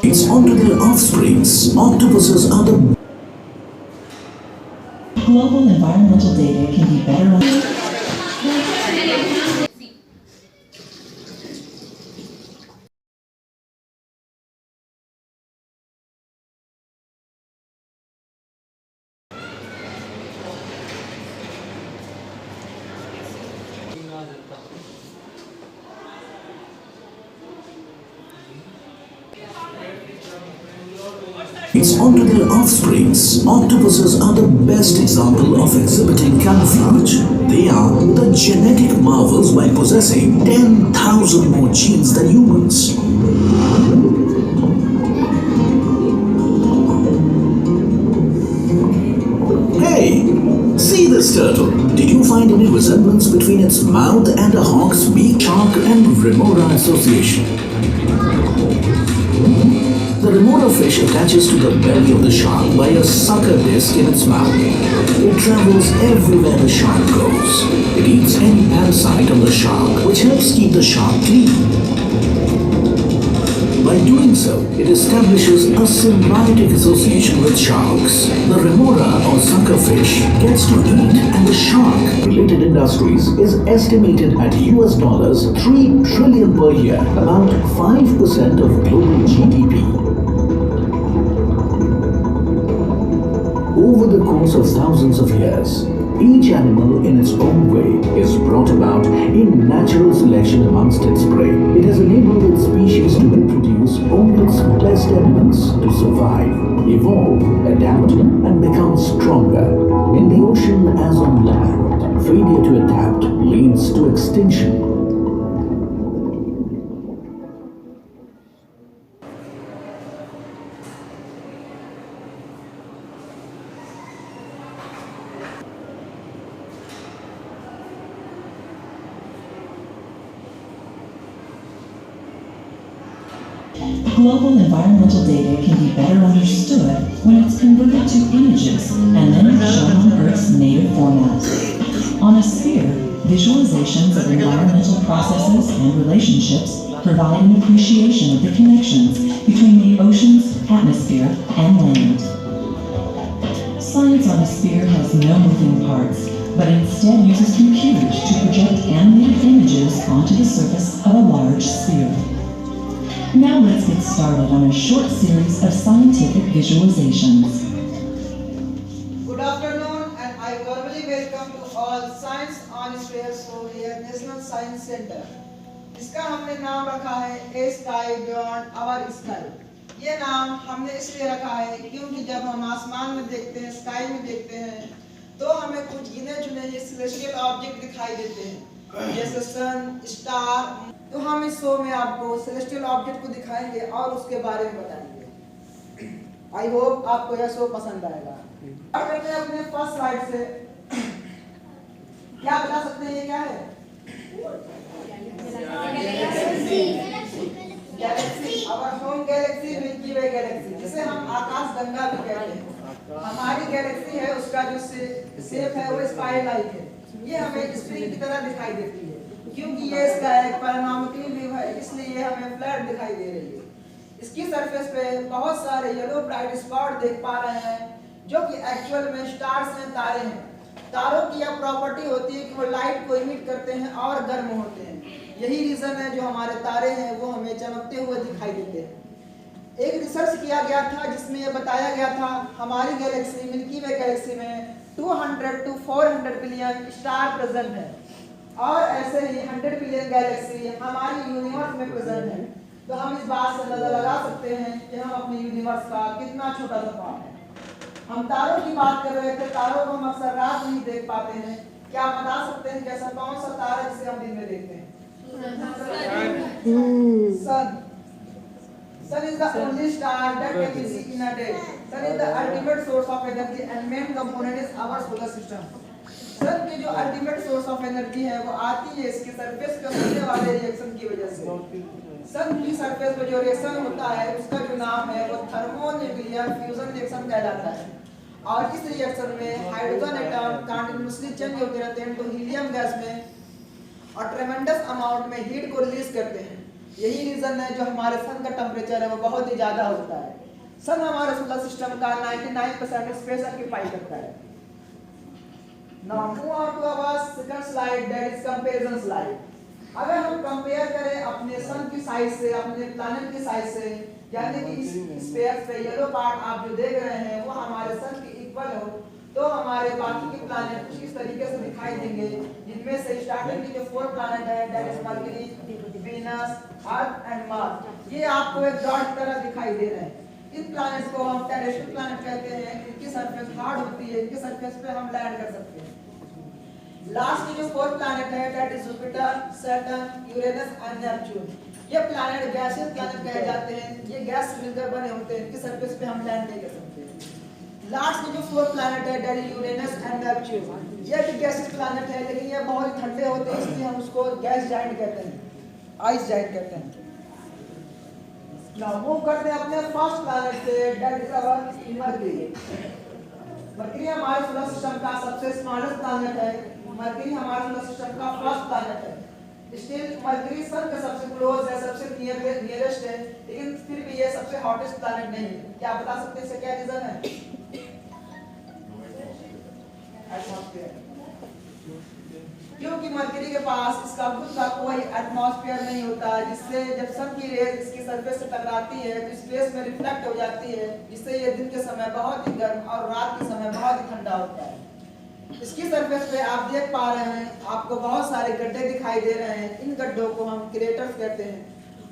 It's onto their offsprings. Octopuses are the Global environmental data can be better understood. It's onto their offsprings. Octopuses are the best example of exhibiting camouflage. They are the genetic marvels by possessing 10,000 more genes than humans. Hey, see this turtle. Did you find any resemblance between its mouth and a hawk's beak? Shark and Remora Association. The remora fish attaches to the belly of the shark by a sucker disc in its mouth. It travels everywhere the shark goes. It eats any parasite on the shark, which helps keep the shark clean. By doing so, it establishes a symbiotic association with sharks. The remora or sucker fish gets to eat, and the shark-related industries is estimated at $3 trillion per year, about 5% of global GDP. Over the course of thousands of years, each animal in its own way is brought about in natural selection amongst its prey. It has enabled its species to reproduce only its best elements to survive, evolve, adapt, and become stronger. In the ocean as on land, failure to adapt leads to extinction. Global environmental data can be better understood when it's converted to images and then shown on Earth's native format. On a sphere, visualizations of environmental processes and relationships provide an appreciation of the connections between the ocean's atmosphere and land. Science on a sphere has no moving parts, but instead uses computers to project animated images onto the surface of a large sphere. Now let's get started on a short series of scientific visualizations. Good afternoon, and I warmly welcome to all Science on Sphere Show here, National Science Center. इसका हमने नाम रखा है A Sky Beyond Our Sky. ये नाम हमने इसलिए रखा है क्योंकि जब हम आसमान में देखते हैं, स्काई में देखते हैं, तो हमें कुछ गिने चुने ये सेलेस्टियल ऑब्जेक्ट दिखाई देते हैं, जैसे सन, स्टार। तो हम इस शो में आपको सेलेस्टियल ऑब्जेक्ट को दिखाएंगे और उसके बारे में बताएंगे। आई होप आपको यह शो पसंद आएगा। अब करते हैं अपने फर्स्ट स्लाइड से। क्या बता सकते हैं ये क्या है? Galaxy. Our home galaxy, milky way galaxy, जिसे हम आकाशगंगा भी कहते हैं। हमारी गैलेक्सी है, उसका जो शेप है वो स्पाइरल लाइक है। ये हमें स्प्रिंग की तरह दिखाई देती है क्योंकि ये इसका एक पैरानॉमिकली व्यू है, इसलिए ये हमें फ्लैट दिखाई दे रही है। इसकी सरफेस पे बहुत सारे येलो ब्राइट स्पॉट देख पा रहे हैं, जो कि एक्चुअल में स्टार्स हैं, तारे हैं। तारों की यह प्रॉपर्टी होती है कि वो लाइट को इमिट करते हैं और गर्म होते हैं। यही रीजन है जो हमारे तारे हैं वो हमें चमकते हुए दिखाई देते हैं। एक रिसर्च किया गया था जिसमें यह बताया गया था हमारी गैलेक्सी मिल्की वे गैलेक्सी में 200 to 400 बिलियन स्टार प्रेजेंट है, और ऐसे ही 100 बिलियन गैलेक्सी हमारी यूनिवर्स में प्रेजेंट है। तो हम इस बात से अंदाजा लगा सकते हैं कि हम अपने यूनिवर्स का कितना छोटा सा पार्ट है। हम तारों की बात कर रहे थे, तारों को हम अक्सर रात नहीं देख पाते हैं। क्या आप बता सकते हैं कि ऐसा कौन सा तारा है जिसे हम दिन में देखते हैं? सन। Sun is the only star that can be seen in a day. Sun is the ultimate source of energy and main component is our solar system. सन की जो अल्टीमेट सोर्स ऑफ एनर्जी है वो आती है इसके सरफेस पे होने वाले रिएक्शन की वजह से। सन की सरफेस पे जो रिएक्शन होता है उसका जो नाम है वो थर्मोन्यूक्लियर फ्यूजन रिएक्शन कहलाता है, और इस रिएक्शन में हाइड्रोजन एटम कंटीन्यूअसली चेंज होते रहते हैं तो हीलियम गैस में और ट्रेमेंडस अमाउंट में हीट को रिलीज करते हैं। यही रीजन है जो हमारे सन का टेम्परेचर है वो बहुत ही ज्यादा होता है। सन हमारे सोलर सिस्टम का 99% स्पेस ऑक्यूपाई करता है। Now move on to our second slide, that is comparison slide. अगर हम कंपेयर करें अपने सन की साइज से, अपने प्लैनेट की साइज से, यानी कि इस स्फीयर पे येलो पार्ट आप जो देख रहे हैं वो हमारे सन के इक्वल हो, तो हमारे बाकी के प्लैनेट कुछ इस तरीके से दिखाई देंगे, जिनमें से स्टार्टिंग के जो 4 प्लैनेट है, that is mercury, Venus, earth and Mars, ये आपको एक डॉट की तरह दिखाई दे रहे हैं। इन प्लैनेट्स को हम टेरेस्ट्रियल प्लैनेट कहते हैं। इनकी सरफेस हार्ड होती है, इनके सरफेस पे हम लैंड कर सकते हैं। लास्ट के जो 4 प्लैनेट है, that is Jupiter, Saturn, Uranus and Neptune. ये प्लैनेट गैसियस प्लैनेट कहे जाते हैं। ये गैस से मिलकर बने होते हैं, इनके सरफेस पे हम लैंड नहीं कर सकते। लास्ट के जो 4 प्लैनेट है, that is Uranus and Neptune. ये भी गैसियस प्लैनेट है, लेकिन ये बहुत ठंडे होते हैं, इसलिए हम उसको गैस जाइंट कहते हैं, आइस जाइंट कहते हैं। नाउ मूव करते हैं अपने फर्स्ट प्लैनेट से, that is our Mercury. Mercury हमारे सोलर सिस्टम का सबसे स्मॉलेस्ट प्लैनेट है। मरकरी हमारे सोलर सिस्टम का फर्स्ट प्लैनेट है। स्टिल मरकरी सन के सबसे क्लोज है, सबसे नियरेस्ट है, लेकिन फिर भी ये सबसे हॉटेस्ट प्लैनेट नहीं है। क्या बता सकते हैं इसका क्या रीजन है? एटमॉस्फेयर। क्योंकि मरकरी के पास इसका खुद का कोई एटमॉस्फेयर नहीं होता, जिससे जब सन की रेज इसकी सरफेस से टकराती है तो स्पेस में रिफ्लेक्ट हो जाती है, जिससे ये दिन के समय बहुत ही गर्म और रात के समय बहुत ही ठंडा होता है। इसकी सरफेस पे आप देख पा रहे हैं, आपको बहुत सारे गड्ढे दिखाई दे रहे हैं। इन गड्ढों को हम क्रेटर्स कहते हैं,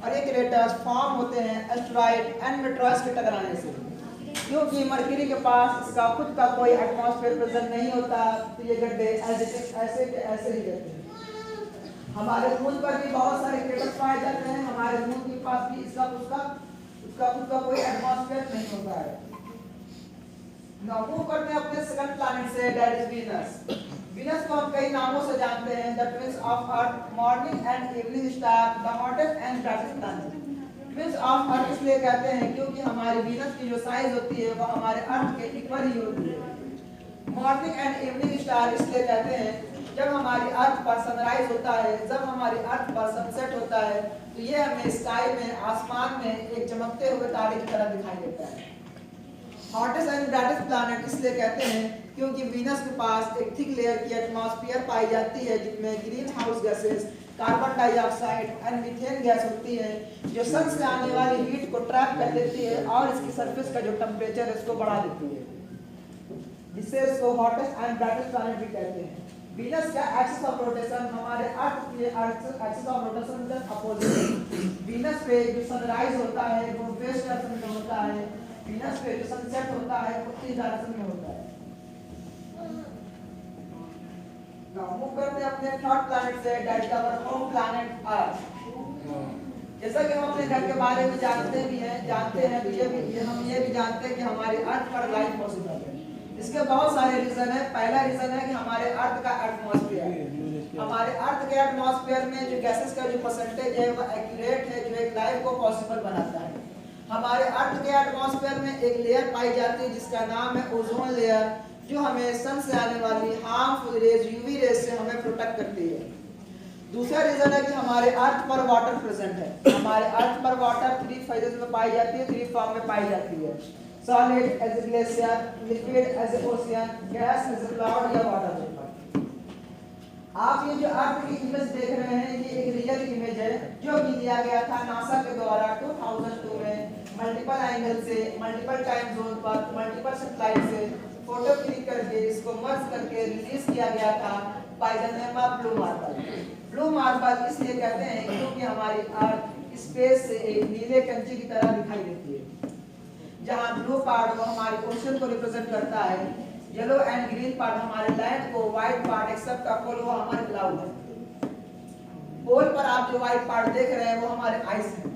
और ये क्रेटर्स फॉर्म होते हैं एस्टेरॉइड एंड मेटेरॉइड्स के टकराने से। क्योंकि मरकरी के पास इसका खुद का कोई एटमॉस्फेयर प्रेजेंट नहीं होता, तो ये गड्ढे ऐसे के ऐसे ही रहते हैं। हमारे मून पर भी बहुत सारे क्रेटर्स पाए जाते हैं। हमारे मून के पास भी इसका खुद का कोई एटमॉस्फेयर नहीं होता है। नाउ मूव करते हैं अपने सेकंड प्लैनेट से, दैट इज वीनस। वीनस को हम कई नामों से जानते हैं, the twins of earth, morning and evening star, the hottest and brightest planet. Twins of earth इसलिए कहते हैं क्योंकि हमारी वीनस की जो साइज होती है वो हमारे अर्थ के इक्वल ही होती है। मॉर्निंग एंड इवनिंग स्टार इसलिए कहते हैं जब हमारी अर्थ पर सनराइज होता है, जब हमारी अर्थ पर सनसेट होता है, तो ये हमें स्काई में, आसमान में एक चमकते हुए तारे की तरह दिखाई देता है। हॉटेस्ट एंड ब्राइटेस्ट प्लैनेट इसलिए कहते हैं क्योंकि वीनस के पास एक थिक लेयर की एटमॉस्फेयर पाई जाती है, जिसमें green house gases, carbon dioxide and methane gas होती है, जो सन से आने वाली हीट को ट्रैप कर लेती है और इसकी सरफेस का जो टेम्परेचर है उसको बढ़ा देती है, जिससे इसको हॉटेस्ट एंड ब्राइटेस्ट प्लैनेट भी कहते हैं। वीनस का एक्सिस ऑफ रोटेशन हमारे अर्थ के एक्सिस ऑफ रोटेशन के अपोजिट है। वीनस पे जो सनराइज होता है वो वेस्ट डायरेक्शन में होता है, वीनस पे जो सनसेट होता है वो ईस्ट डायरेक्शन में होता है। नाउ मूव करते हैं अपने थर्ड प्लैनेट से, that is our home planet earth. जैसा कि हम अपने घर के बारे में जानते हैं तो हम ये भी जानते हैं कि हमारे अर्थ पर लाइफ पॉसिबल है। इसके बहुत सारे रीजन है। पहला रीजन है कि हमारे अर्थ का एटमॉस्फेयर। हमारे अर्थ के एटमॉस्फेयर में जो गैसेस का जो परसेंटेज है वो एक्यूरेट है, जो एक लाइफ को पॉसिबल बनाता है। हमारे अर्थ के एटमॉस्फेयर में एक लेयर पाई जाती है जिसका नाम है ओजोन लेयर, जो हमें सन से आने वाली हार्मफुल रेज, यूवी रेज से हमें प्रोटेक्ट करती है। दूसरा रीजन है कि हमारे अर्थ पर वाटर प्रेजेंट है। हमारे अर्थ पर वाटर 3 फेजेस में पाई जाती है, 3 फॉर्म में पाई जाती है। Solid as a glacier, liquid as a ocean, gas as a cloud या वाटर वेपर। आप ये जो अर्थ की इमेज देख रहे हैं, ये एक रियल इमेज है जो कि लिया गया था नासा के द्वारा 2002 में मल्टीपल एंगल से, मल्टीपल टाइम जोन पर, मल्टीपल सैटेलाइट से फोटो क्लिक करके इसको मर्ज करके रिलीज किया गया था by the name of blue marble. Blue marble इसलिए कहते हैं क्योंकि हमारी अर्थ स्पेस से एक नीले कंचे की तरह दिखाई देती है। जहां ब्लू पार्ट वो हमारे ओशन को रिप्रेजेंट करता है, येलो एंड ग्रीन पार्ट हमारे लैंड को, व्हाइट पार्ट एक्सेप्ट अपोल वो हमारे क्लाउड है। पोल पर आप जो व्हाइट पार्ट देख रहे हैं वो हमारे आइस है।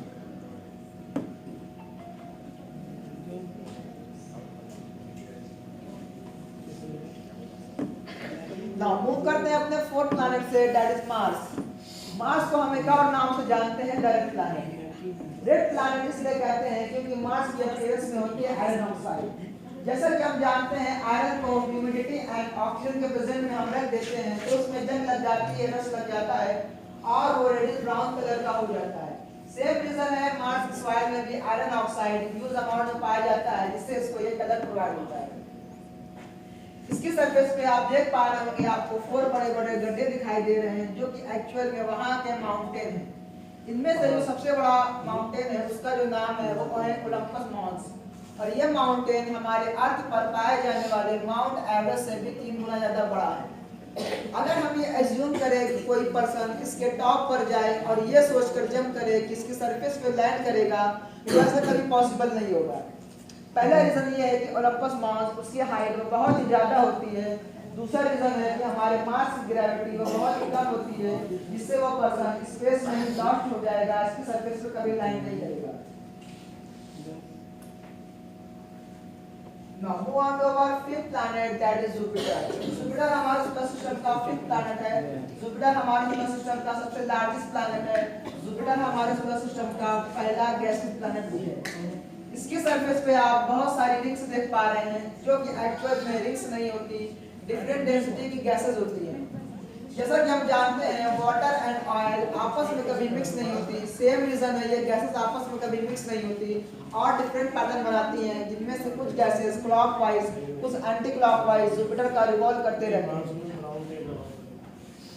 नाउ मूव करते हैं अपने फोर्थ प्लैनेट से, दैट इज मार्स। मार्स को हम एक और नाम से जानते हैं, the red planet. Red planet इसलिए कहते हैं क्योंकि मार्स की अपीयरेंस में होती है आयरन ऑक्साइड। जैसा कि हम जानते हैं आयरन को ह्यूमिडिटी एंड ऑक्सीजन के प्रेजेंस में हम रख देते हैं तो उसमें जंग लग जाती है, रस लग जाता है और वो रेडिश ब्राउन कलर का हो जाता है। सेम रीजन है मार्स सॉइल में भी आयरन ऑक्साइड ह्यूज अमाउंट में पाया जाता है, जिससे इसको ये कलर प्रोवाइड होता है। इसकी सरफेस पे आप देख पा रहे होंगे आपको 4 बड़े-बड़े गड्ढे दिखाई दे रहे हैं, जो कि एक्चुअल में वहां के माउंटेन है। इनमें से जो सबसे बड़ा माउंटेन है उसका जो नाम है वो है ओलंपस मॉन्स, और ये माउंटेन हमारे अर्थ पर पाए जाने वाले माउंट एवरेस्ट से भी 3 गुना ज्यादा बड़ा है। अगर हम ये एज्यूम करें कि कोई पर्सन इसके टॉप पर जाए और ये सोचकर जंप करे कि इसकी सरफेस पे लैंड करेगा, तो ऐसा कभी पॉसिबल नहीं होगा। पहला रीजन ये है कि ओलंपस मॉन्स उसकी हाइट बहुत ही ज्यादा होती है। दूसरा रीजन है कि हमारे मार्स की ग्रेविटी वो बहुत ही कम होती है, जिससे वो पर्सन स्पेस में लॉस्ट हो जाएगा, इसकी सरफेस पे कभी लैंड नहीं करेगा। Now move on to our fifth planet, that is Jupiter. Jupiter हमारे सोलर सिस्टम का फिफ्थ प्लैनेट है। Jupiter हमारे सोलर सिस्टम का सबसे लार्जेस्ट प्लैनेट है। Jupiter हमारे सोलर सिस्टम का पहला गैसीय प्लैनेट भी है। इसकी सरफेस पे आप बहुत सारी रिंग्स देख पा रहे हैं, जो कि एक्चुअल में रिंग्स नहीं होती, डिफरेंट डेंसिटी की गैसेस होती हैं। जैसा कि हम जानते हैं वाटर एंड ऑयल आपस में कभी मिक्स नहीं होती, सेम रीजन है ये गैसेस आपस में कभी मिक्स नहीं होती और डिफरेंट पैटर्न बनाती हैं, जिनमें से कुछ गैसेस क्लॉकवाइज कुछ एंटी क्लॉकवाइज जुपिटर का रिवॉल्व करते रहते हैं।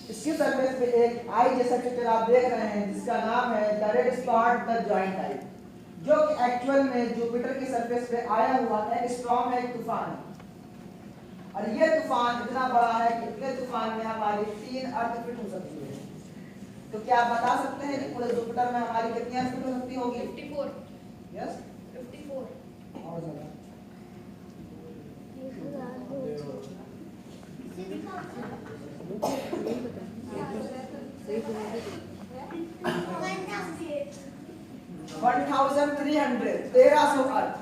इसकी सरफेस पे एक आई जैसा स्ट्रक्चर आप देख रहे हैं, जिसका नाम है the red spot the giant eye, जो कि एक्चुअल में जुपिटर की सरफेस पे आया हुआ है स्टॉर्म है, एक तूफान। और ये तूफान इतना बड़ा है कि इतने तूफान में हमारी 3 अर्थ फिट हो सकती है। तो क्या आप बता सकते हैं कि पूरे जुपिटर में हमारी कितनी अर्थ फिट हो सकती होगी? 54। यस 54। और ज्यादा 1300 1300 अर्थ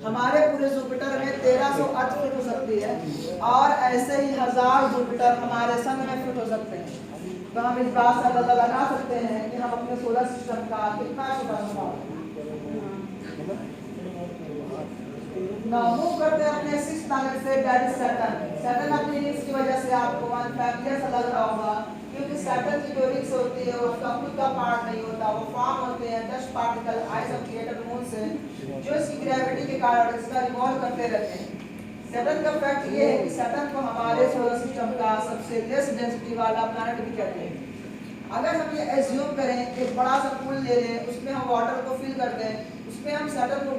हमारे पूरे जुपिटर में 1300 अर्थ फिट हो सकती है, और ऐसे ही 1000 जुपिटर हमारे सन में फिट हो सकते हैं। तो हम इस बात से अंदाजा लगा सकते हैं कि हम अपने सोलर सिस्टम का कितना छोटा समूह। नाउ मूव करते हैं अपने 6th प्लैनेट से, दैट इज सैटर्न। सैटर्न अपनी रिंग्स की वजह से आपको अनफैमिलियर सा लग रहा होगा, क्योंकि सैटर्न की जो रिंग्स होती है उसका खुद का पार्ट नहीं होता, वो फॉर्म होते हैं dust particle ice of created moon से, जो इसकी ग्रेविटी के कारण इसका रिवॉल्व करते रहते हैं। सैटर्न का फैक्ट ये है कि सैटर्न को हमारे सोलर सिस्टम का सबसे लेस डेंसिटी वाला प्लैनेट भी कहते हैं। अगर हम ये एज्यूम करें एक बड़ा सा पूल ले लें, उसमें हम वाटर को फिल कर दें, उसमें हम सैटर्न को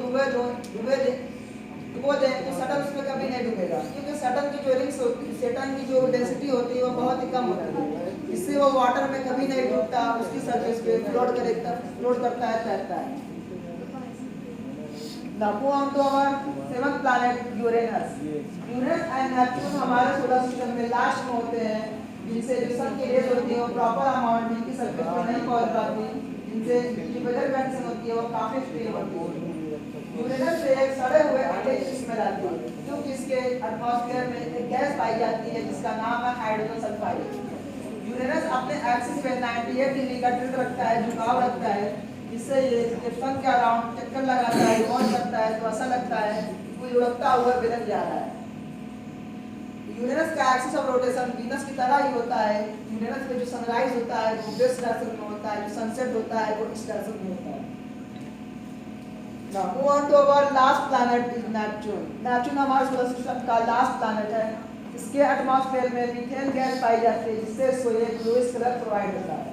डुबो दें तो सैटर्न उसमें कभी नहीं डूबेगा, क्योंकि सैटर्न की जो रिंग्स होती है, सैटर्न की जो डेंसिटी होती है वो बहुत ही कम होती है, इससे वो वाटर में कभी नहीं डूबता, उसकी सरफेस पे फ्लोट करता है, तैरता है। Now move on to our 7th planet Uranus. Uranus and Neptune हमारे सोलर सिस्टम में लास्ट में होते हैं, जिनसे जो सन की रेज होती है वो प्रॉपर अमाउंट इनकी सरफेस पर नहीं पहुंच पाती, जिनसे जो वेदर कंडीशन होती है वो काफी एक्सट्रीम होती है। यूरेनस से एक सड़े हुए अंडे की स्मेल आती है, क्योंकि इसके एटमॉस्फेयर में एक गैस पाई जाती है जिसका नाम है हाइड्रोजन सल्फाइड। यूरेनस अपने एक्सिस पे 98 डिग्री का टिल्ट रखता है, झुकाव रखता है, जिससे ये सन के अराउंड चक्कर लगाता है, रिवॉल्व करता है, तो ऐसा लगता है कोई उड़ता हुआ बिलक जा रहा है। यूरेनस का एक्सिस ऑफ रोटेशन वीनस की तरह ही होता है। यूरेनस में जो सनराइज होता है वो वेस्ट डायरेक्शन में होता है, जो सनसेट होता है वो ईस्ट डायरेक्शन में होता है। Now move on to our last planet is Neptune. Neptune हमारे सोलर सिस्टम का लास्ट प्लैनेट है। इसके एटमॉस्फेयर में मीथेन गैस पाई जाती है, जिससे इसको एक ब्लूइश कलर प्रोवाइड होता है।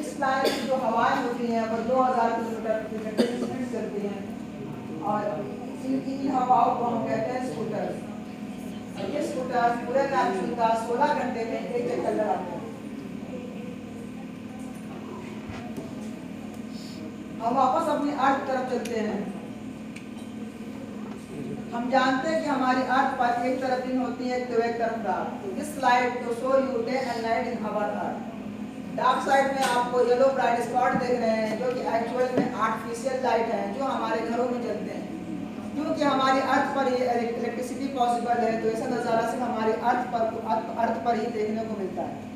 इस प्लैनेट की जो हवाएं होती हैं वो 2000 किलोमीटर प्रति घंटे की स्पीड चलती हैं, और इन हवाओं को हम कहते हैं स्कूटर्स। ये स्कूटर पूरे नेपच्यून का 16 घंटे में एक चक्कर लगाते हैं। हम वापस अपनी अर्थ तरफ चलते हैं। हम जानते हैं कि हमारी अर्थ पर एक तरफ दिन होती है तो एक तरफ रात। This slide to show you day and night in our earth. Dark side में आपको येलो ब्राइट स्पॉट देख रहे हैं, जो कि एक्चुअल में आर्टिफिशियल लाइट है, जो हमारे घरों में जलते हैं। क्योंकि हमारी अर्थ पर ये इलेक्ट्रिसिटी पॉसिबल है, तो ऐसा नज़ारा सिर्फ हमारी अर्थ पर ही देखने को मिलता है।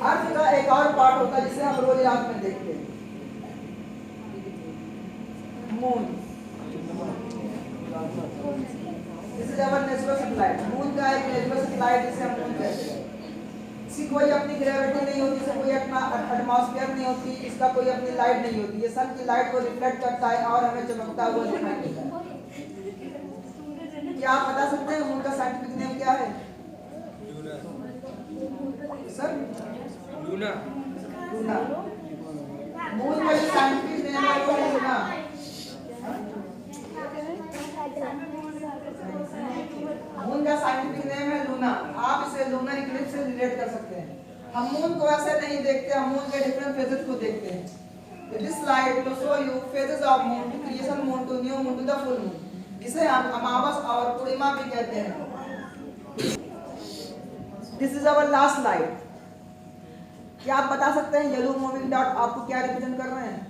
अर्थ का एक और पार्ट होता है जिसे हम रोज रात में देखते हैं। Moon, this is our natural satellite. Moon का एक नेचुरल सैटेलाइट जिसे हम मून कहते हैं। इसकी कोई अपनी ग्रेविटी नहीं होती, इसका कोई अपना एटमॉस्फेयर नहीं होती, इसका कोई अपनी लाइट नहीं होती। ये सन की लाइट को रिफ्लेक्ट करता है और हमें चमकता हुआ दिखाई देता है। क्या आप बता सकते हैं मून का साइंटिफिक नेम क्या है? Sir Luna. लूना मून का जो साइंटिफिक नेम है वो है लूना। मून का साइंटिफिक नेम है लूना। आप इसे लूनर इक्लिप्स से रिलेट कर सकते हैं। हम मून को ऐसे नहीं देखते, हम मून के डिफरेंट फेजेस को देखते हैं। This slide will show you phases of moon, to creation moon, to new moon, to the full moon, जिसे हम अमावस और पूर्णिमा भी कहते हैं। This is our last slide. क्या आप बता सकते हैं येलो मूविंग डॉट आपको क्या रिप्रेजेंट कर रहे हैं?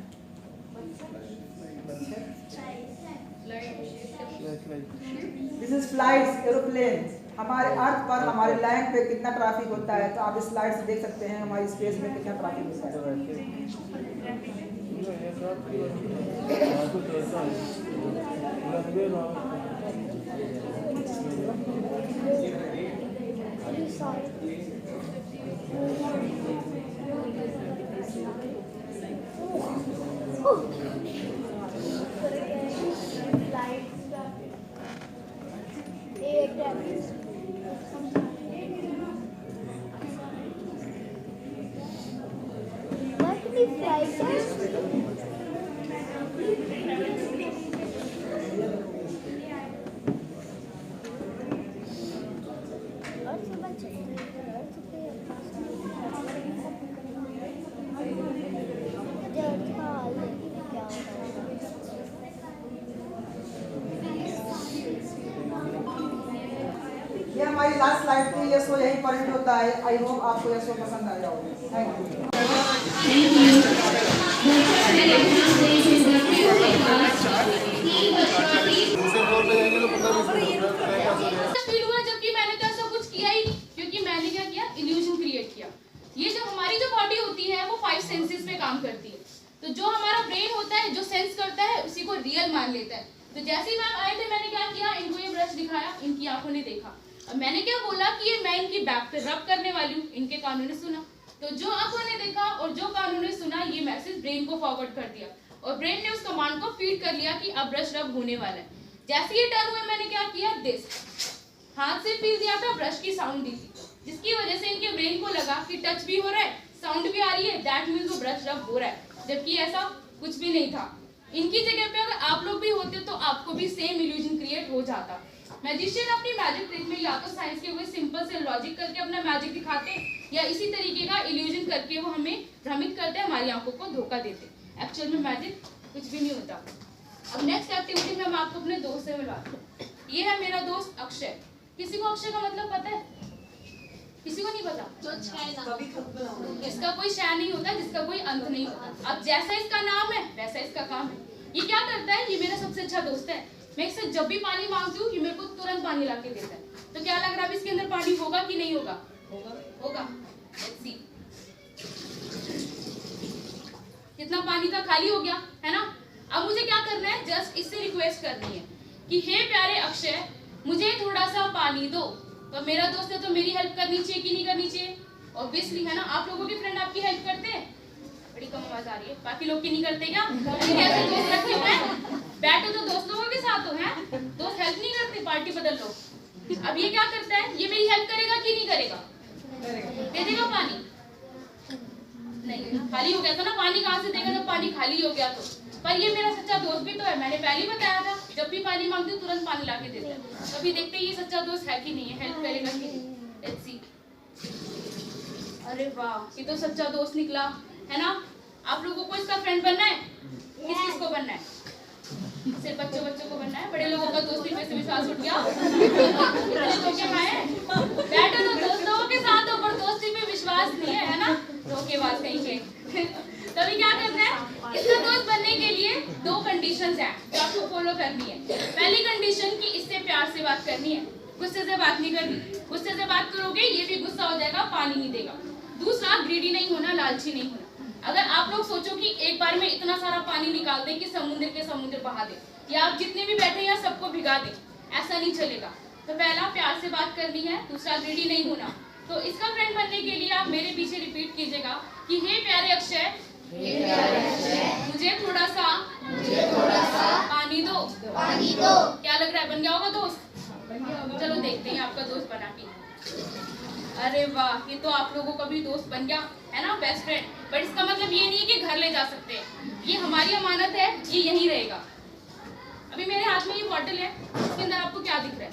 This is flights, aeroplane. हमारे अर्थ पर, हमारे लैंड पे कितना ट्रैफिक होता है, तो आप इस स्लाइड से देख सकते हैं हमारी स्पेस में कितना ट्रैफिक होता ये हमारी लास्ट स्लाइड थी। ये शो यही पर एंड होता है। आई होप आपको ये शो पसंद आया होगा। Thank you. फील हुआ जबकि मैंने तो ऐसा कुछ किया ही नहीं, क्योंकि मैंने क्या किया, इल्यूजन क्रिएट किया। ये जो हमारी जो बॉडी होती है वो 5 सेंसेस पे काम करती है। तो जो हमारा ब्रेन होता है, जो सेंस करता है, उसी को रियल मान लेता है। तो जैसे ही मैम आए थे, मैंने क्या किया, इनको ये ब्रश दिखाया, इनकी आंखों ने देखा। अब मैंने क्या बोला कि ये मैं इनकी बैक पे रब करने वाली हूँ, इनके कानों ने सुना। तो जो आंखों ने देखा और जो कानों ने सुना, ये मैसेज ब्रेन को फॉरवर्ड कर दिया और ब्रेन ने उस कमांड को फीड कर लिया कि अब ब्रश रब होने वाला है। जैसे ये टर्न हुए, मैंने क्या किया, दिस हाथ से फील दिया था, ब्रश की साउंड दी थी, जिसकी वजह से इनके ब्रेन को लगा कि टच भी हो रहा है, साउंड भी आ रही है, दैट मीन्स वो ब्रश रब हो रहा है, जबकि ऐसा कुछ भी नहीं था। इनकी जगह पे अगर आप लोग भी होते तो आपको भी सेम इल्यूजन क्रिएट हो जाता। मैजिशियन अपनी मैजिक ट्रिक में या तो साइंस के कोई सिंपल से लॉजिक करके अपना मैजिक दिखाते हैं, या इसी तरीके का इल्यूजन करके वो हमें भ्रमित करते हैं, हमारी आंखों को धोखा देते। एक्चुअल में मैजिक कुछ भी नहीं होता। अब नेक्स्ट एक्टिविटी में मैं आपको अपने दोस्त से मिलाती हूँ। ये है मेरा दोस्त अक्षय। किसी को अक्षय का मतलब पता है? किसी को नहीं पता? इसका कोई शय नहीं होता, जिसका कोई अंत नहीं होता। अब जैसा इसका नाम है वैसा इसका काम है। ये क्या करता है, ये मेरा सबसे अच्छा दोस्त है। मैं इससे जब भी पानी मांगती हूँ, ये मेरे को तुरंत पानी ला के देता है। तो क्या लग रहा है इसके अंदर पानी होगा कि नहीं होगा? होगा। Let's see. कितना पानी था, खाली हो गया है ना। अब मुझे क्या करना है, जस्ट इससे रिक्वेस्ट करनी है कि हे प्यारे अक्षय, मुझे थोड़ा सा पानी दो। तो मेरा दोस्त है तो मेरी हेल्प करनी चाहिए कि नहीं करनी चाहिए? ऑब्वियसली, है ना। आप लोगों के फ्रेंड आपकी हेल्प करते हैं? बड़ी कम आवाज आ रही है। बाकी लोग की नहीं करते क्या? कैसे दोस्त रखे हुए हैं? बैठो तो दोस्त लोगों के साथ हो, हैं? दोस्त हेल्प नहीं करते, पार्टी बदल लो। अब ये क्या करता है, ये मेरी हेल्प करेगा कि नहीं करेगा? दे देगा पानी? नहीं, खाली हो गया था ना। पानी कहाँ से देगा जब पानी खाली हो गया तो? पर ये मेरा सच्चा दोस्त भी तो है। मैंने पहले ही बताया था, जब भी पानी मांगती हूँ तुरंत पानी ला के देता है। कभी देखते ही ये सच्चा दोस्त है कि नहीं है, हेल्प करेगा कि नहीं। Let's see. अरे वाह, ये तो सच्चा दोस्त निकला, है ना। आप लोगों को इसका फ्रेंड बनना है? किस को बनना है? सिर्फ बच्चों को बनना है? बड़े लोगों का दोस्ती पे से विश्वास उठ गया? बैठो तो दोस्त लोगों के साथ हो, पर दोस्ती पे विश्वास नहीं है ना। धोखेबाज कहीं के। तभी क्या करना है, इसका दोस्त बनने के लिए 2 कंडीशंस हैं जो आपको फॉलो करनी है। पहली कंडीशन कि इससे प्यार से बात करनी है, गुस्से से बात नहीं करनी। गुस्से से बात करोगे ये भी गुस्सा हो जाएगा, पानी नहीं देगा। दूसरा, ग्रीडी नहीं होना, लालची नहीं होना। अगर आप लोग सोचो कि एक बार में इतना सारा पानी निकाल दें कि समुद्र के समुद्र बहा दें, या आप जितने भी बैठे हैं सबको भिगा दें, ऐसा नहीं चलेगा। तो पहला प्यार से बात करनी है, दूसरा ग्रीडी नहीं होना। तो इसका फ्रेंड बनने के लिए आप मेरे पीछे रिपीट कीजिएगा कि हे प्यारे अक्षय, मुझे थोड़ा सा पानी दो। क्या लग रहा है, बन गया होगा दोस्त? चलो देखते हैं आपका दोस्त बना के। अरे वाह, ये तो आप लोगों का भी दोस्त बन गया है ना, बेस्ट फ्रेंड। बट इसका मतलब ये नहीं है कि घर ले जा सकते हैं, ये हमारी अमानत है, ये यहीं रहेगा। अभी मेरे हाथ में ये बॉटल है, इसके अंदर आपको क्या दिख रहा है?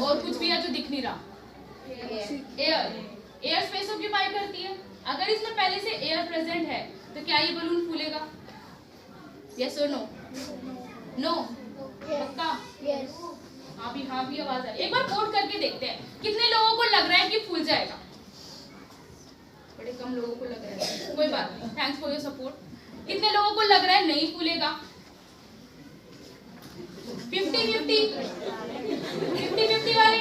और कुछ भी है जो दिख नहीं रहा? एयर स्पेस ऑक्यूपाई करती है। अगर इसमें पहले से एयर प्रेजेंट है तो क्या ये बलून फूलेगा? यस और नो? नो? पक्का? हाँ भी आवाज आ रही है। एक बार वोट करके देखते हैं कितने लोगों को लग रहा है कि फूल जाएगा। बड़े कम लोगों को लग रहा है, कोई बात नहीं, थैंक्स फॉर योर सपोर्ट। कितने लोगों को लग रहा है नहीं फूलेगा? 50-50 वाले।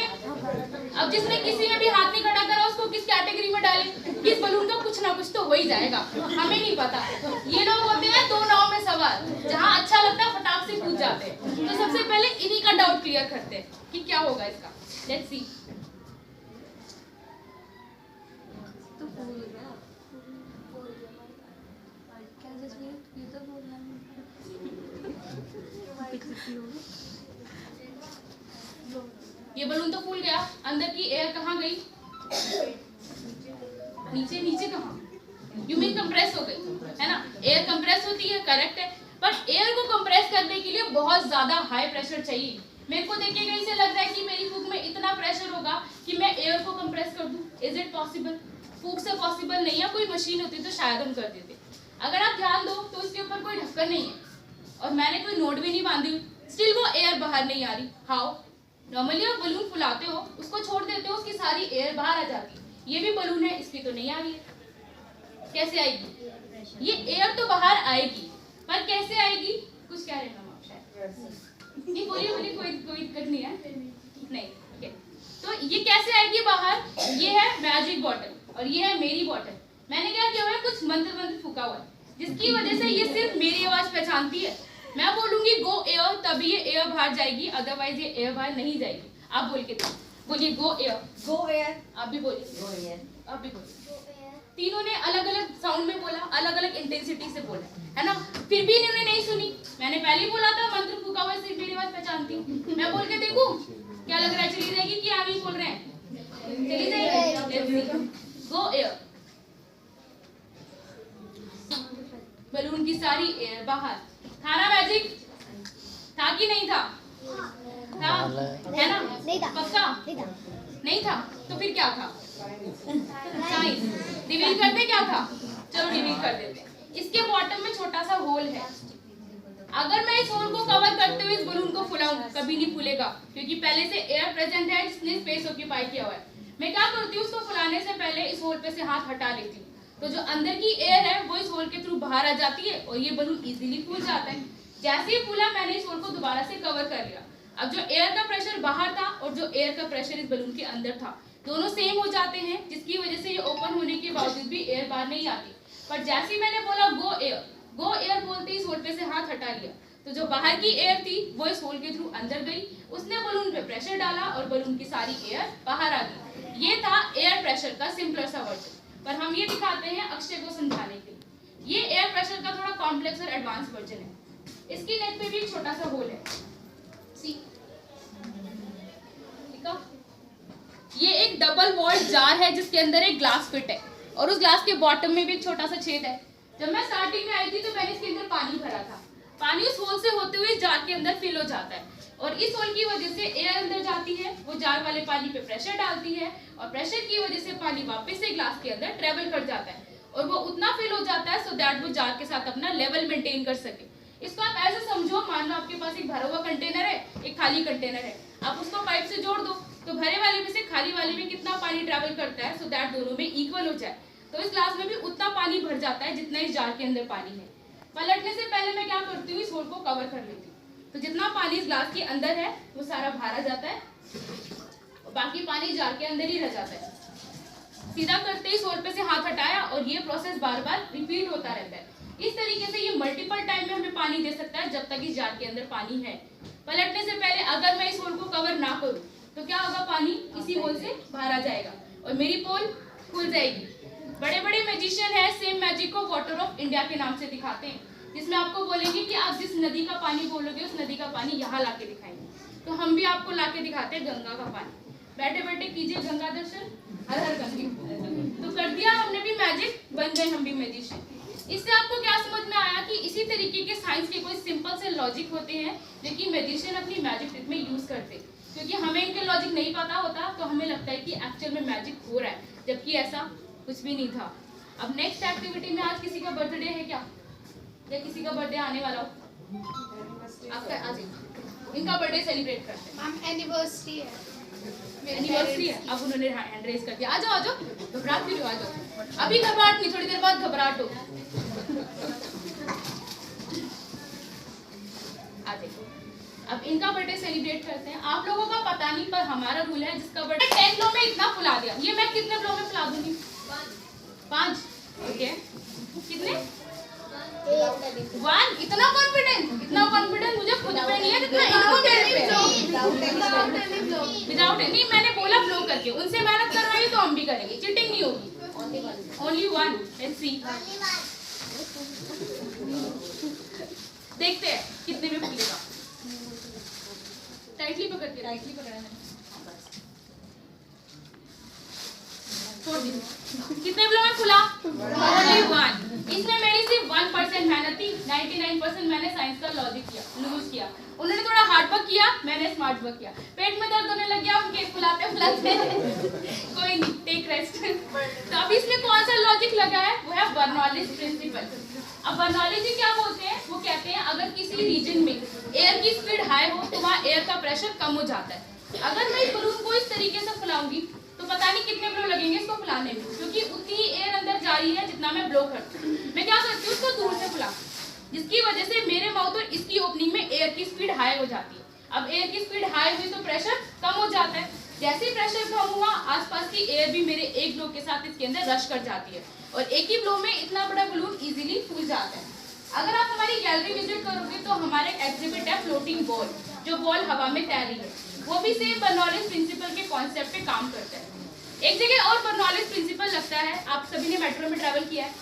अब जिसने किसी में भी हाथ नहीं खड़ा करा उसको किस कैटेगरी में डालें? किस बलून का कुछ ना कुछ तो हो ही जाएगा, हमें नहीं पता। ये लोग होते हैं दो नाव में सवार, जहाँ अच्छा लगता है फटाक से कूद जाते हैं। तो सबसे पहले इन्हीं का डाउट क्लियर करते हैं कि क्या होगा इसका। Let's see. ये बलून तो फूल गया, अंदर की एयर कहाँ गई? नीचे कहाँ? यू मीन कंप्रेस हो गई, है ना? एयर कंप्रेस होती है, करेक्ट है। पर एयर को कंप्रेस करने के लिए बहुत ज्यादा हाई प्रेशर चाहिए। मेरे को देख के कहीं से लग रहा है कि मेरी फूक में इतना प्रेशर होगा कि मैं एयर को कंप्रेस कर दूं। Is it possible? फूक से पॉसिबल नहीं है। कोई मशीन होती तो शायद हम कर देते। अगर आप ध्यान दो तो उसके ऊपर कोई ढक्कन नहीं है और मैंने कोई नोट भी नहीं बांधी हुई, स्टिल वो एयर बाहर नहीं आ रही। हाउ? नॉर्मली आप बलून फुलाते हो, उसको छोड़ देते हो, उसकी सारी एयर बाहर आ जाती है। ये भी बलून है, इसकी तो नहीं आ रही है। कैसे आएगी? ये एयर तो बाहर आएगी, पर कैसे आएगी? कुछ कह रहे हैं हम आप शायद। नहीं बोलिए, कोई दिक्कत नहीं है। नहीं, okay। तो ये कैसे आएगी बाहर? ये है मैजिक बॉटल और ये है मेरी बॉटल। मैंने क्या किया है, कुछ मंत्र फूका हुआ है, जिसकी वजह से ये सिर्फ मेरी आवाज पहचानती है। मैं बोलूंगी गो एयर, तभी ये एयर बाहर जाएगी, अदरवाइज ये एयर बाहर नहीं जाएगी। आप बोल के बोलिए गो एयर। आप भी बोलिए गो एयर। आप भी बोलिए। तीनों ने अलग अलग साउंड में बोला, अलग अलग इंटेंसिटी से बोला, है ना? फिर भी इन्होंने नहीं सुनी। मैंने पहले ही बोला था मंत्र फूका हुआ सिर्फ मेरी आवाज पहचानती। मैं बोल के देखूं क्या लग रहा है? चली जाएगी कि आप ही बोल रहे हैं? चली जाएगी। Go Air. बलून की सारी एयर बाहर। था ना मैजिक? था कि नहीं था? था, है ना? नहीं था। पक्का? नहीं था। तो फिर क्या था? साइंस। रिवील करते क्या था? चलो रिवील कर देते हैं। इसके बॉटम में छोटा सा होल है। अगर मैं इस होल को कवर करते हुए इस बलून को फुलाऊं, कभी नहीं फूलेगा, क्योंकि पहले से एयर प्रेजेंट है जिसने स्पेस ऑक्यूपाई किया हुआ है। मैं क्या करती हूँ, उसको फुलाने से पहले इस होल पे से हाथ हटा लेती हूँ, तो जो अंदर की एयर है वो इस होल के थ्रू बाहर आ जाती है और ये बलून इजीली फूल जाता है। जैसे ही फूला, मैंने इस होल को दोबारा से कवर कर लिया। अब जो एयर का प्रेशर बाहर था और जो एयर का प्रेशर इस बलून के अंदर था, दोनों सेम हो जाते हैं, जिसकी वजह से ये ओपन होने के बावजूद भी एयर बाहर नहीं आती। पर जैसे ही मैंने बोला गो एयर बोलते इस होल पे से हाथ हटा लिया, तो जो बाहर की एयर थी वो इस होल के थ्रू अंदर गई, उसने बलून पे प्रेशर डाला और बलून की सारी एयर बाहर आ गई। ये था एयर प्रेशर का सिंपलर सा वर्जन। पर हम ये दिखाते हैं अक्षय को समझाने के लिए। ये एयर प्रेशर का थोड़ा कॉम्प्लेक्स और एडवांस वर्जन है। इसकी नेक पे भी एक छोटा सा होल है, सी। ये एक डबल वॉल्ड जार है जिसके अंदर एक ग्लास फिट है और उस ग्लास के बॉटम में भी एक छोटा सा छेद है। जब मैं स्टार्टिंग में आई थी तो मैंने इसके अंदर पानी भरा था। पानी उस होल से होते हुए जार के अंदर फिल हो जाता है और इस होल की वजह से एयर अंदर जाती है, वो जार वाले पानी पे प्रेशर डालती है और प्रेशर की वजह से पानी वापस से ग्लास के अंदर ट्रेवल कर जाता है और वो उतना फिल हो जाता है सो दैट वो जार के साथ अपना लेवल मेंटेन कर सके। इसको आप ऐसे समझो, मान लो आपके पास एक भरा हुआ कंटेनर है, एक खाली कंटेनर है, आप उसको पाइप से जोड़ दो तो भरे वाले में से खाली वाले में कितना पानी ट्रेवल करता है सो दैट दोनों में इक्वल हो जाए। तो इस ग्लास में भी उतना पानी भर जाता है जितना इस जार के अंदर पानी है। पलटने से पहले मैं क्या करती हूँ, इस होल को कवर कर लेती हूँ, तो जितना पानी इस ग्लास के अंदर है वो सारा बाहर आ जाता है और बाकी पानी जार के अंदर ही रह जाता है। सीधा करते ही सोल पे से हाथ हटाया और ये प्रोसेस बार बार रिपीट होता रहता है। इस तरीके से ये मल्टीपल टाइम में हमें पानी दे सकता है जब तक इस जार के अंदर पानी है। पलटने से पहले अगर मैं इस होल को कवर ना करूं तो क्या होगा, पानी इसी होल से बाहर आ जाएगा और मेरी पोल खुल जाएगी। बड़े बड़े मैजिशियन है सेम मैजिक को वाटर ऑफ इंडिया के नाम से दिखाते हैं, जिसमें आपको बोलेंगे कि आप जिस नदी का पानी बोलोगे उस नदी का पानी यहाँ लाके दिखाएंगे। तो हम भी आपको लाके दिखाते हैं गंगा का पानी। बैठे बैठे कीजिए गंगा दर्शन, हर हर गंगे। तो कर दिया हमने भी मैजिक, बन गए हम भी मैजिशियन। इससे आपको क्या समझ में आया कि इसी तरीके के साइंस के कोई सिंपल से लॉजिक होते हैं जो कि मैजिशियन अपनी मैजिक ट्रिक में यूज करते हैं। क्योंकि हमें इनके लॉजिक नहीं पता होता तो हमें लगता है कि एक्चुअल में मैजिक हो रहा है, जबकि ऐसा कुछ भी नहीं था। अब नेक्स्ट एक्टिविटी में आज किसी का बर्थडे है क्या, या किसी का बर्थडे आने वाला हो? आपका आज इनका बर्थडे सेलिब्रेट करते हैं। मैम एनिवर्सरी है, एनिवर्सरी है। अब उन्होंने हैंड रेज कर दिया। आ जाओ आ जाओ, घबराहट क्यों आ जाओ, अभी घबराहट नहीं, थोड़ी देर बाद घबराहट हो। आ देखो, अब इनका बर्थडे सेलिब्रेट करते हैं। आप लोगों का पता नहीं पर हमारा रूल है जिसका बर्थडे 10 फ्लो में इतना फुला दिया। ये मैं कितने फ्लो में फुला दूंगी? 5। ओके, कितने? 1। इतना कॉन्फिडेंस मुझे खुद पे नहीं है जितना इनको मेरे पे है। विदाउट एनी, मैंने बोला फ्लो करके, उनसे मेहनत करवाई तो हम भी करेंगे, चीटिंग नहीं होगी। ओनली 1। लेट्स सी, देखते हैं कितने में खुलेगा। टाइटली पकड़ के, टाइटली पकड़ना है। कितने फ्लो में खुला? ओनली 1। इसमें मेरी सिर्फ 1% मेहनत थी, 99% मैंने साइंस का लॉजिक यूज किया। उन्होंने थोड़ा हार्ड वर्क किया, मैंने स्मार्ट वर्क किया। पेट में दर्द होने लग गया उनके फुलाते फुलाते कोई नहीं, टेक रेस्ट। तो अभी इसमें कौन सा लॉजिक लगा है, वो है बर्नौलीज प्रिंसिपल। अब बर्नौली जी क्या बोलते हैं, वो कहते हैं अगर किसी रीजन में एयर की स्पीड हाई हो तो वहाँ एयर का प्रेशर कम हो जाता है। अगर मैं बलून को इस तरीके से फुलाऊंगी तो पता नहीं कितने फ्लो लगेंगे इसको फुलाने में, क्योंकि उतनी ही एयर अंदर जा रही है जितना मैं ब्लो करती हूँ। मैं क्या करती हूँ, उसको दूर से फुला, जिसकी वजह से मेरे माउथ और इसकी ओपनिंग में एयर की स्पीड हाई हो जाती है। अब एयर की स्पीड हाई हुई तो प्रेशर कम हो जाता है। जैसे ही प्रेशर कम हुआ, आसपास की एयर भी मेरे एक ब्लो के साथ इसके अंदर रश कर जाती है और एक ही ब्लो में इतना बड़ा बलून इजीली फूल जाता है। अगर आप हमारी गैलरी विजिट करोगे तो हमारे एग्जिबिट है फ्लोटिंग बॉल, जो बॉल हवा में तैर रही है। वो भी सेम बर्नौलीज प्रिंसिपल के कॉन्सेप्ट पे काम करता है। एक जगह और बर्नौलीज प्रिंसिपल लगता है, आप सभी ने मेट्रो में ट्रैवल किया है,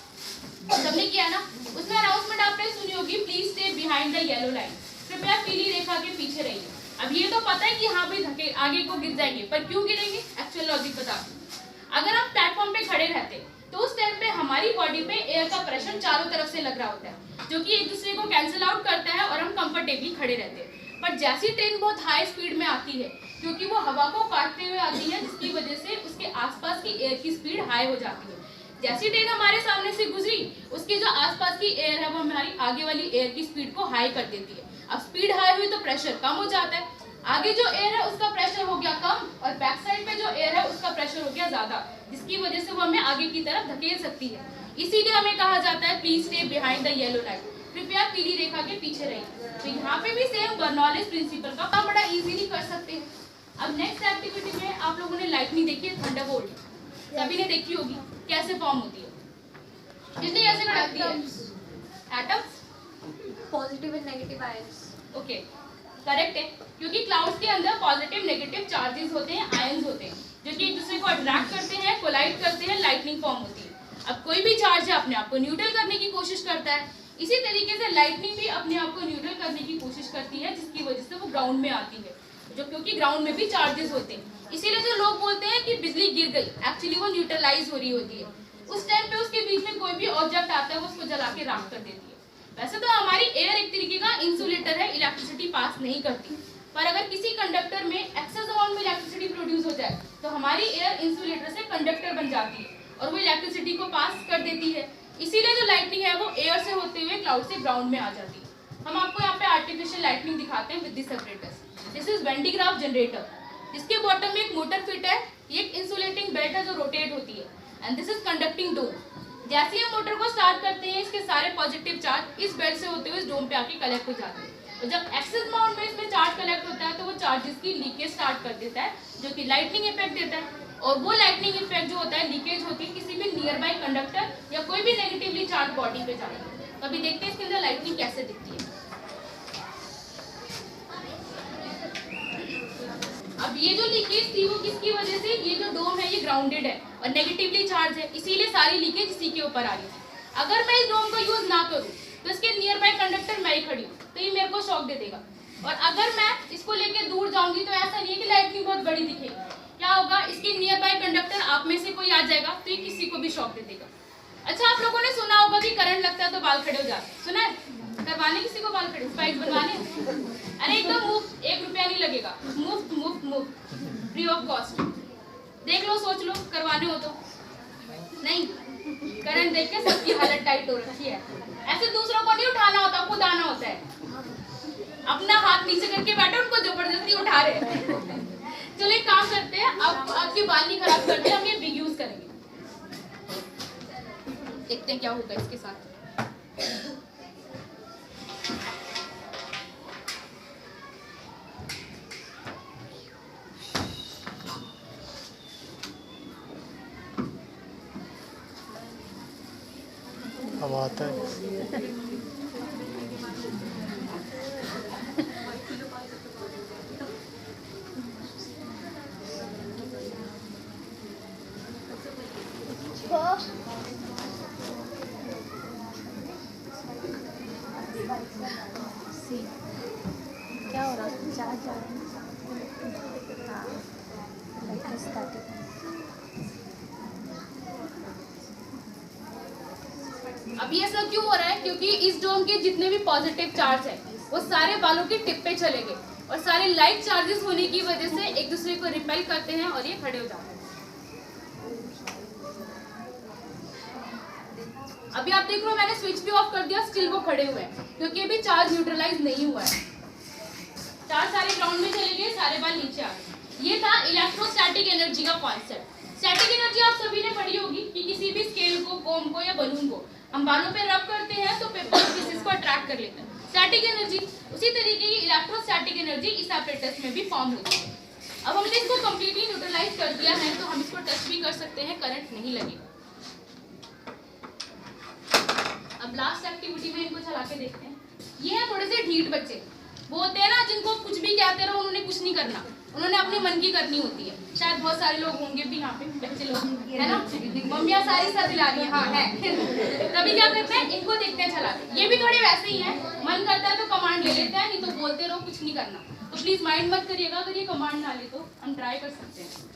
सबने किया ना, उसमें अनाउंसमेंट आपने सुनी होगी, please stay behind the yellow line, कृपया पीली रेखा के पीछे रहिए। अब ये तो पता है कि हाँ भाई धक्के आगे को गिर जाएंगे, पर क्यों गिरेंगे, एक्चुअल लॉजिक बता दूं। अगर आप प्लेटफॉर्म पे खड़े रहते तो उस टाइम पे हमारी बॉडी पे एयर का प्रेशर चारों तरफ से लग रहा होता है, जो कि एक दूसरे को कैंसिल आउट करता है और हम कंफर्टेबली खड़े रहते हैं। पर जैसी ट्रेन बहुत हाई स्पीड में आती है, क्योंकि वो हवा को काटते हुए आती है, जिसकी वजह से उसके आसपास की एयर की स्पीड हाई हो जाती है। जैसी ट्रेन हमारे सामने से गुजरी, उसकी जो आसपास की एयर है वो हमारी आगे वाली एयर की स्पीड को हाई कर देती है। अब स्पीड हाई हुई तो प्रेशर कम हो जाता है, आगे जो एयर है उसका प्रेशर हो गया कम और बैक साइड पे जो एयर है उसका प्रेशर हो गया ज्यादा, जिसकी वजह से वो हमें आगे की तरफ धकेल सकती है। इसीलिए हमें कहा जाता है please stay behind the yellow line, कृपया पीली रेखा के पीछे रहिए। तो यहाँ पे भी सेम बर्नौलीज प्रिंसिपल का काम बड़ा इजीली कर सकते हैं। अब नेक्स्ट एक्टिविटी में आप लोगों ने लाइटनिंग देखी है, थंडरबोल्ट सभी ने देखी होगी, कैसे फॉर्म होती है, कितनी कैसे करती है, atoms, positive and negative ions. Okay correct है, क्योंकि क्लाउड्स के अंदर पॉजिटिव नेगेटिव चार्जेस होते हैं, आयंस होते हैं, जो कि एक दूसरे को अट्रैक्ट करते हैं, कोलाइड करते हैं, लाइटनिंग फॉर्म होती है। अब कोई भी चार्ज है अपने आप को न्यूट्रल करने की कोशिश करता है, इसी तरीके से लाइटनिंग भी अपने आप को न्यूट्रल करने की कोशिश करती है, जिसकी वजह से वो ग्राउंड में आती है, जो क्योंकि ग्राउंड में भी चार्जेस होते हैं। इसीलिए जो लोग बोलते हैं कि बिजली गिर गई, एक्चुअली वो न्यूट्रलाइज हो रही होती है। उस टाइम पे उसके बीच में कोई भी ऑब्जेक्ट आता है वो उसको जला के राख कर देती है। वैसे तो हमारी एयर एक तरीके का इंसुलेटर है, इलेक्ट्रिसिटी पास नहीं करती, पर अगर किसी कंडक्टर में एक्सेस अमाउंट में इलेक्ट्रिसिटी प्रोड्यूस हो जाए तो हमारी एयर इंसुलेटर से कंडक्टर बन जाती है और वो इलेक्ट्रिसिटी को पास कर देती है। इसीलिए जो लाइटनिंग है वो एयर से होते हुए क्लाउड से ग्राउंड में आ जाती है। हम आपको यहाँ पे आर्टिफिशियल लाइटनिंग दिखाते हैं with this separators. This is when D graph generator, जिसके बॉटम में एक मोटर फिट है, ये एक इंसुलेटिंग बेल्ट है जो रोटेट होती है, एंड दिस इज कंडक्टिंग डोम। जैसे ही हम मोटर को स्टार्ट करते हैं, इसके सारे पॉजिटिव चार्ज इस बेल्ट से होते हुए इस डोम पे आके कलेक्ट हो जाते हैं। और जब एक्सेस अमाउंट में इसमें चार्ज कलेक्ट होता है तो वो चार्जेस की लीकेज स्टार्ट कर देता है, जो कि लाइटनिंग इफेक्ट देता है। और वो लाइटनिंग इफेक्ट जो होता है, लीकेज होती है किसी भी नियर बाई कंडक्टर या कोई भी नेगेटिवली चार्ज बॉडी पे जाएगी। तो अभी देखते हैं इसके अंदर लाइटनिंग कैसे दिखती है। अब ये जो लीकेज थी वो किसकी वजह से, ये जो डोम है ये ग्राउंडेड है और नेगेटिवली चार्ज है, इसीलिए सारी लीकेज इसी के ऊपर आ रही है। अगर मैं इस डोम का यूज ना करूं तो इसके नियर बाय कंडक्टर मैं ही खड़ी हूँ तो ये मेरे को शॉक दे देगा। और अगर मैं इसको लेके दूर जाऊंगी तो ऐसा नहीं है कि लाइटनिंग बहुत बड़ी दिखेगी, क्या होगा, इसके नियर बाय कंडक्टर आप में से कोई आ जाएगा तो ये किसी को भी शॉक दे देगा। अच्छा, आप लोगों ने सुना होगा कि करंट लगता है तो बाल खड़े हो जाते, सुना है? करवाने किसी को बाल खड़े, स्पाइक्स बनवाने? अरे एकदम मुफ्त, 1 रुपया नहीं लगेगा, मुफ्त मुफ्त मुफ्त, फ्री ऑफ कॉस्ट। देख लो, सोच लो, करवाने हो तो। नहीं, करंट देख के सबकी हालत टाइट हो रखी है। ऐसे दूसरों को नहीं उठाना होता, खुद आना होता है। अपना हाथ नीचे करके बैठे, उनको जबरदस्ती उठा रहे हैं। चलो एक काम करते हैं, अब आपके बाल नहीं खराब करते, हम ये बिग यूज करेंगे। देखते हैं क्या होगा इसके साथ। अब आता है। क्या हो रहा है? चार्ज आ रहा है। हाँ, इलेक्ट्रोस्टैटिक। अभी ऐसा क्यों हो रहा है? क्योंकि इस डोम के जितने भी पॉजिटिव चार्ज है वो सारे बालों के टिप पे चले गए और सारे लाइट चार्जेस होने की वजह से एक दूसरे को रिपेल करते हैं और ये खड़े हो जाते हैं। अभी आप देख रहे हो, मैंने स्विच भी ऑफ कर दिया, स्टिल वो खड़े हुए हैं क्योंकि अभी चार्ज न्यूट्रलाइज नहीं हुआ है। चार्ज सारे ग्राउंड में चले गए, सारे बाल नीचे आ गए। ये था इलेक्ट्रोस्टैटिक एनर्जी का कॉन्सेप्ट। स्टैटिक एनर्जी आप सभी ने पढ़ी होगी कि किसी भी स्केल को, कोम को या बलून को हम बालों पे रब करते हैं तो पेपर पीसेस को अट्रैक्ट कर लेते हैं, स्टैटिक एनर्जी। उसी तरीके की इलेक्ट्रोस्टैटिक एनर्जी इस एपरेटस में भी फॉर्म होती है। अब हमने इसको कंप्लीटली न्यूट्रलाइज कर दिया है तो हम इसको टच भी कर सकते हैं, करंट नहीं लगेगा। अब लास्ट एक्टिविटी में इनको चला के देखते हैं। ये है थोड़े से ढीठ बच्चे, वो होते हैं ना जिनको कुछ भी कहते रहो उन्होंने कुछ नहीं करना, उन्होंने अपने मन की करनी होती है। शायद बहुत सारे लोग होंगे भी यहाँ पे, बच्चे लोग है ना, मम्मियाँ सारी साथ दिला रही हैं। हाँ है। तभी क्या करते हैं, इनको देखते हैं चला के। ये भी थोड़े वैसे ही हैं, मन करता है तो कमांड ले लेते हैं, नहीं तो बोलते रहो, कुछ नहीं करना। तो प्लीज माइंड मत करिएगा, अगर ये कमांड ना ले तो हम ट्राई कर सकते हैं।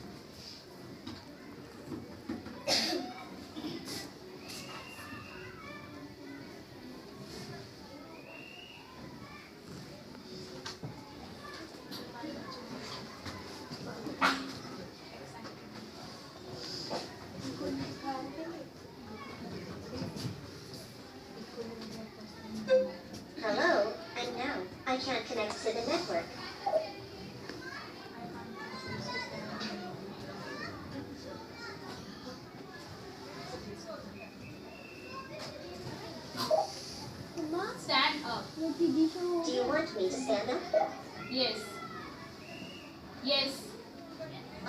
Hello, and now I can't connect to the network. Stand up. Do you want me to stand up? Yes. Yes.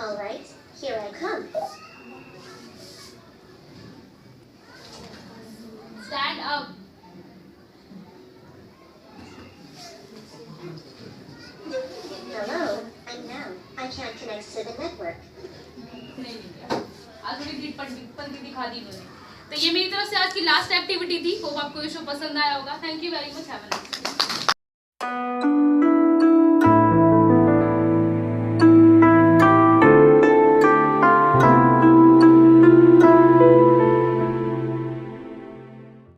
All right, here I come. Stand up. Hello, and now I can't connect to the network. नहीं किया। आज थोड़ी गिटपंती दिखा दी इन्होंने। तो ये मेरी तरफ से आज की लास्ट एक्टिविटी थी। होप आपको ये शो पसंद आया होगा। Thank you very much. Have a nice day.